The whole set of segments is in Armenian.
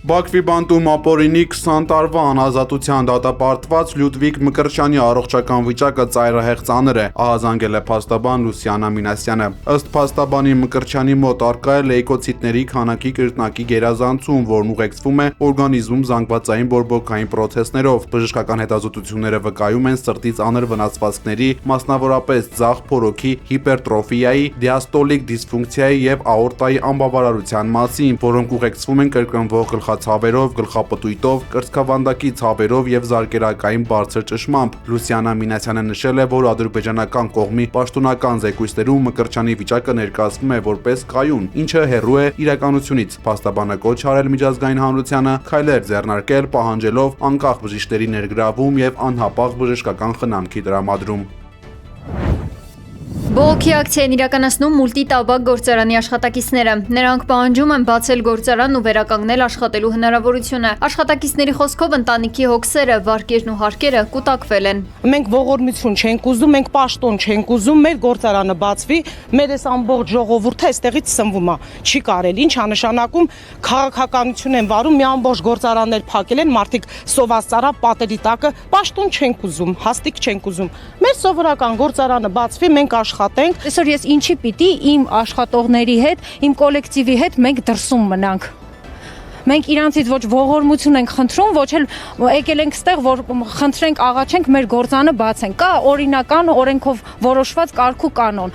Բաքվի բանտում ապօրինի 20 տարվա անազատության դատապարտված Լյուդվիգ Մկրտչյանի առողջական վիճակը ծայրահեղ ծանր է, ահազանգել է փաստաբան Լուսիանա Մինասյանը։ Ըստ փաստաբանի Մկրտչյանի մոտ առկա է լեյկոցիտների քանակի կրկնակի գերազանցում, որն ուղեկցվում է օրգանիզմում զանգվածային բորբոքային պրոցեսներով։ Բժշկական հետազոտությունները վկայում են սրտի ծանր վնասվածքների, մասնավորապես ձախ փորոքի հիպերտրոֆիայի, դիաստոլիկ դիսֆունկցիայի եւ աորտայի անբավարարության մասին, որոնք ուղեկցվում են կրկնվող գլխացավերով, գլխապտույտով, կրծքավանդակի ցավերով եւ զարկերակային բարձր ճնշմամբ։ Լուսիանա Մինասյանը նշել է, որ ադրբեջանական կողմի պաշտոնական զեկույցներում Մկրտչյանի վիճակը ներկայացվում է որպես կայուն, ինչը հեռու է իրականությունից։ Փաստաբանը կոչ արել միջազգային հանրությանը քայլեր ձեռնարկել, պահանջելով անկախ բժիշկների ներգրավում եւ անհապաղ բժշկական խնամքի տրամադրում։ Բողոքի ակցիա են իրականացնում մուլտիտաբակ գործարանի աշխատակիցները։ Նրանք պահանջում են բացել գործարանն ու վերականգնել աշխատելու հնարավորությունը։ Աշխատակիցների խոսքով ընտանիքի հոգսերը, վարկերն ու հարկերը կուտակվել են։ Մենք ողորմություն չենք ուզում, մենք պաշտոն չենք ուզում, մեր գործարանը բացվի, մեր այս ամբողջ ժողովուրդը այստեղից սնվում է։ Չի կարելի, ինչա նշանակում քաղաքականություն են վարում, մի ամբողջ գործարաններ փակել են, մարդիկ սոված ծառա պատերի տակը, պաշտոն չենք ուզում, հաստիկ չենք ուզում։ Մեր սովորական գործարանը բացվի, մենք Այսօր ես ինչի պիտի իմ աշխատողների հետ, իմ կոլեկտիվի հետ մենք դրսում մնանք։ Մենք իրանցից ոչ ողորմություն ենք խնդրում, ոչ էլ եկել ենք ստեղ, որ խնդրենք, աղաչենք մեր գործանը բացեն։ Կա օրինական օրենքով որոշված կարգ ու կանոն։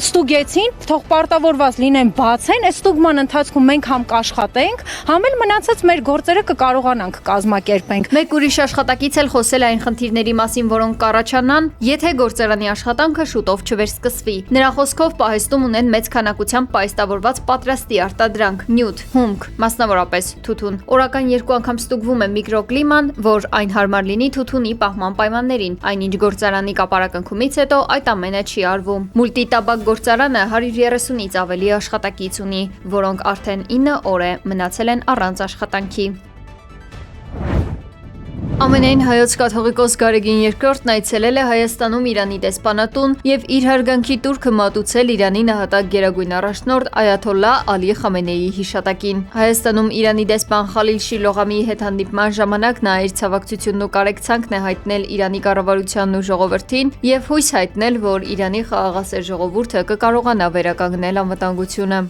Ստուգեցին, թող պարտավորված լինեն բացեն, այս ստուգման ընթացքում մենք համ կաշխատենք, համ էլ մնացած մեր գործերը կկարողանանք կազմակերպենք։ Մեկ ուրիշ աշխատակից էլ խոսել է այն խնդիրների մասին, որոնք կառաջանան, եթե գործարանի աշխատանքը շուտով չվերսկսվի։ Նրա խոսքով պահեստում ունեն մեծ քանակությամբ պայստավորված պատրաստի արտադրանք՝ նյութ, հումք, մասնավորապես թութուն։ Օրական 2 անգամ ստուգվում է միկրոկլիման, որ այն հարմար լինի թութունի պահման պայմաններին։ Այնինչ գործարանի կապարակնքումից հետո այդ ամենը չի արվում։ Մուլտիտաբակ գործարանը 130-ից ավելի աշխատակից ունի, որոնք արդեն 9 օր է մնացել են առանց աշխատանքի։ ԱՄՆ-ին հայոց կաթողիկոս Գարեգին II-ն այցելել է Հայաստանում Իրանի դեսպանատուն եւ իր հարգանքի տուրքը մատուցել Իրանի նահատակ գերագույն առաջնորդ Այաթոլլահ Ալի Խամենեիի հիշատակին։ Հայաստանում Իրանի դեսպան Խալիլ Շիլողամիի հետ հանդիպման ժամանակ նա իր ցավակցությունն ու կարեկցանքն է հայտնել Իրանի կառավարությանն ու ժողովրդին եւ հույս հայտնել, որ Իրանի խաղաղասեր ժողովուրդը կկարողանա վերականգնել անվտանգությունը։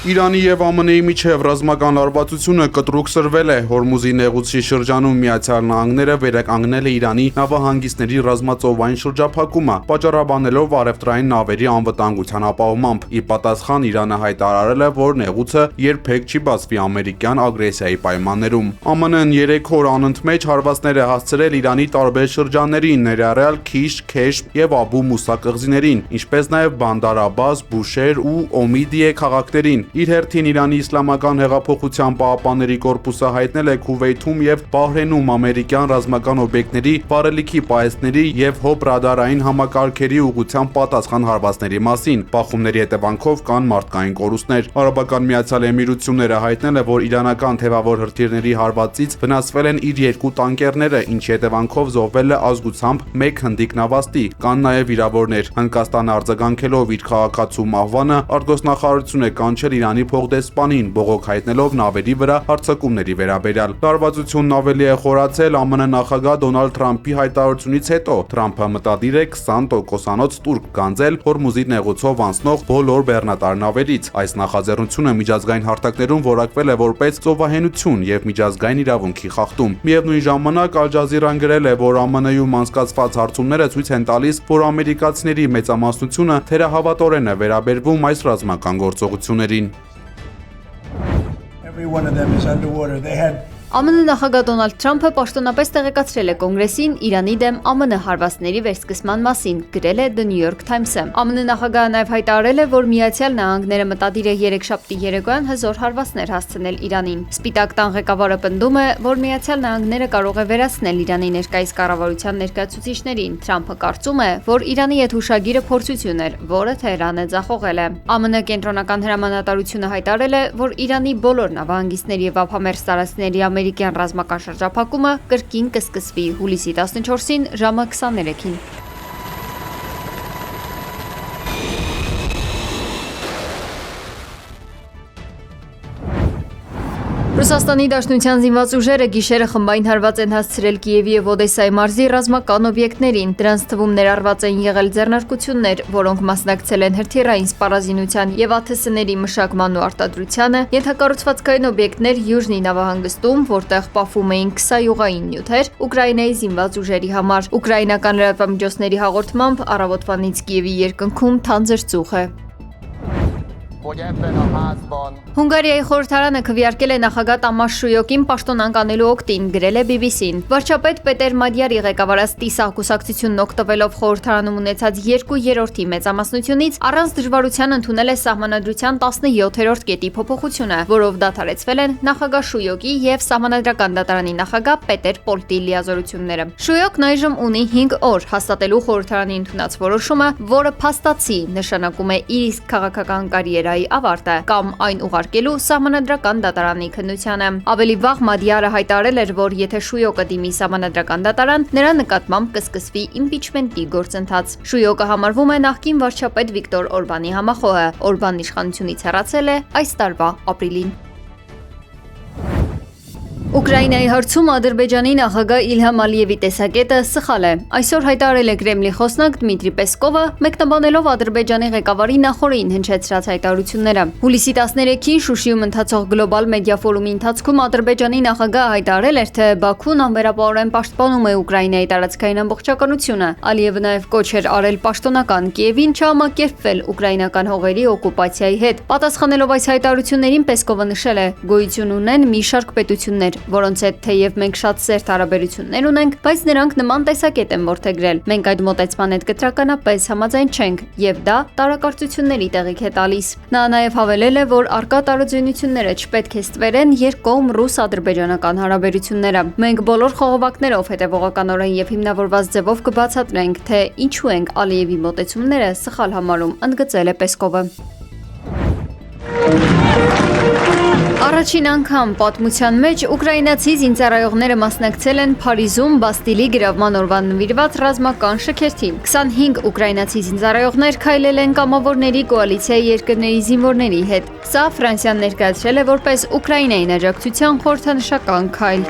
Իրանի եւ ԱՄՆ-ի միջև ռազմական լարվածությունը կտրուկ սրվել է։ Հորմուզի նեղուցի շրջանում Միացյալ Նահանգները վերականգնել է Իրանի նավահանգիստների ռազմածովային շրջափակումը, պատճառաբանելով առևտրային նավերի անվտանգության ապահովմամբ։ Ի պատասխան Իրանը հայտարարել է, որ նեղուցը երբեք չի բացվի ամերիկյան ագրեսիայի պայմաններում։ ԱՄՆ-ն 3 օր անընդմեջ հարվածներ է հասցրել Իրանի տարբեր շրջաններին, ներառյալ Քիշ, Քեշմ եւ Աբու Մուսա կղզիներին, ինչպես նաեւ Բանդար Աբբաս, Բուշեր ու Օմիդիե քաղաքներին։ Իր հերթին Իրանի Իսլամական հեղափոխության պահապանների կորպուսը հայտնել է Քուվեյթում եւ Բահրեյնում ամերիկյան ռազմական օբյեկտների, վառելիքի պահեստների եւ հոբ ռադարային համակարգերի ուղղությամբ պատասխան հարվածների մասին։ Բախումների հետևանքով կան մարդկային կորուստներ։ Արաբական Միացյալ Էմիրությունները հայտնել է, որ իրանական թևավոր հրթիռների հարվածից վնասվել են իր 2 տանկերները, ինչի հետևանքով զոհվել է ազգությամբ 1 հնդիկ նավաստի։ Կան նաեւ վիրավորներ։ Հնդկաստանը արձագանքելով իր քաղաքացու մահվանը արտգոսնախարարություն է կանչել Իրանի փոխդեսպանին, բողոք հայտնելով նավերի վրա հարձակումների վերաբերյալ։ Լարվածությունն ավելի է խորացել ԱՄՆ նախագահ Դոնալդ Թրամփի հայտարարությունից հետո։ Թրամփը մտադիր է 20%-անոց տուրք գանձել Հորմուզի նեղուցով անցնող բոլոր բեռնատար նավերից։ Այս նախաձեռնությունը միջազգային հարթակներում որակվել է որպես ծովահենություն եւ միջազգային իրավունքի խախտում։ Միևնույն ժամանակ Ալ Ջազիրան գրել է, որ ԱՄՆ-ում անցկացված հարցումները ցույց են տալիս, որ ամերիկացիների մեծամասնությունը թերահավատորեն է վերաբերվում այս ռազմական գործողություններին։ Every one of them is underwater. They had ԱՄՆ նախագահ Դոնալդ Թրամփը պաշտոնապես տեղեկացրել է Կոնգրեսին Իրանի դեմ ԱՄՆ հարվածների վերսկսման մասին, գրել է The New York Times-ը։ ԱՄՆ նախագահը նաև հայտարարել է, որ Միացյալ Նահանգները մտադիր է երեքշաբթի երեկոյան հզոր հարվածներ հասցնել Իրանին։ Սպիտակ տան ղեկավարը պնդում է, որ Միացյալ Նահանգները կարող է վերացնել Իրանի ներկայիս կառավարության ներկայացուցիչներին։ Թրամփը կարծում է, որ Իրանի այդ հուշագիրը փորձություն էր, որը Թեհրանը ձախողել է։ ԱՄՆ կենտրոնական հրամանատարությունը հայտարարել է, որ Իրանի բոլոր նավահանգիստների եւ ափամերձ տարածքների ամերիկյան ռազմական շրջափակումը կրկին կսկսվի հուլիսի 14-ին ժամը 23-ին։ Ռուսաստանի Դաշնության զինված ուժերը գիշերը խմբային հարված են հասցրել Կիևի եւ Օդեսայի մարզի ռազմական օբյեկտներին։ Դրանց թվում ներառված են եղել ձեռնարկություններ, որոնք մասնակցել են հրթիռային սպառազինության եւ ԱԹՍ-ների մշակման ու արտադրությանը, ենթակառուցվածքային օբյեկտներ Յուժնի նավահանգստում, որտեղ պահվում էին քսայուղային նյութեր Ուկրաինայի զինված ուժերի համար։ Ուկրաինական լրատվամիջոցների հաղորդմամբ առավոտվանից Կիևի երկնքում թանձր ծուխ է։ Հունգարիայի խորհրդարանը քվեարկել է նախագահ Տամաշ Շույոկին պաշտոնանկ անելու օգտին, գրել է BBC-ն։ Վարչապետ Պետեր Մադյարի ղեկավարած Տիսա կուսակցությունն օգտվելով խորհրդարանում ունեցած 2/3 մեծամասնությունից առանց դժվարության ընդունել է սահմանադրության 17-րդ կետի փոփոխությունը, որով դադարեցվել են նախագահ Շույոկի եւ Սահմանադրական դատարանի նախագահ Պետեր Պոլտի լիազորությունները։ Շույոկն այժմ ունի 5 օր հաստատելու խորհրդարանի ընդունած որոշումը, որը փաստացի նշանակում է իր իսկ քաղաքական կարիերայի ավարտը կամ այն ուղարկելու Սահմանադրական դատարանի քննությանը։ Ավելի վաղ Մադյարը հայտարարել էր, որ եթե Շույոկը դիմի Սահմանադրական դատարան, նրա նկատմամբ կսկսվի իմպիչմենտի գործընթաց։ Շույոկը համարվում է նախկին վարչապետ Վիկտոր Օրբանի համախոհը։ Օրբանն իշխանությունից հեռացել է այս տարվա ապրիլին։ Ուկրաինայի հարցում Ադրբեջանի նախագահ Իլհամ Ալիևի տեսակետը սխալ է։ Այսօր հայտարարել է Կրեմլի խոսնակ Դմիտրի Պեսկովը, մեկնաբանելով Ադրբեջանի ղեկավարի նախորդին հնչեցրած հայտարարությունները։ Հուլիսի 13-ին Շուշիում ընթացող գլոբալ մեդիա ֆորումի ընթացքում Ադրբեջանի նախագահը հայտարարել էր, թե Բաքուն անվերապահորեն պաշտպանում է Ուկրաինայի տարածքային ամբողջականությունը։ Ալիևը նաև կոչ էր արել պաշտոնական Կիևին չհամակերպվել ուկրաինական հողերի օկուպացիայի հետ։ Պատասխանելով այս հայտարարություններին Պեսկովը նշել է. «Գոյություն ունեն մի շարք պետություններ, որոնց հետ թեև մենք շատ սերտ հարաբերություններ ունենք, բայց նրանք նման տեսակետ են որդեգրել։ Մենք այդ մոտեցման հետ կտրականապես համաձայն չենք, եւ դա տարակարծությունների տեղիք է տալիս»։ Նա նաև հավելել է, որ առկա տարաձայնությունները չպետք է ստվերեն երկկողմ ռուս-ադրբեջանական հարաբերությունները։ Մենք բոլոր խողովակներով հետևողականորեն եւ հիմնավորված ձևով կբացատրենք, թե ինչու ենք Ալիևի մոտեցումները սխալ համարում, ընդգծել է Պեսկովը։ Առաջին անգամ պատմության մեջ ուկրաինացի զինծառայողները մասնակցել են Փարիզում Բաստիլի գրավման օրվան նվիրված ռազմական շքերթին։ 25 ուկրաինացի զինծառայողներ քայլել են կամավորների կոալիցիայի երկրների զինվորների հետ։ Սա Ֆրանսիան ներկայացրել է որպես Ուկրաինային աջակցության խորհրդանշական քայլ։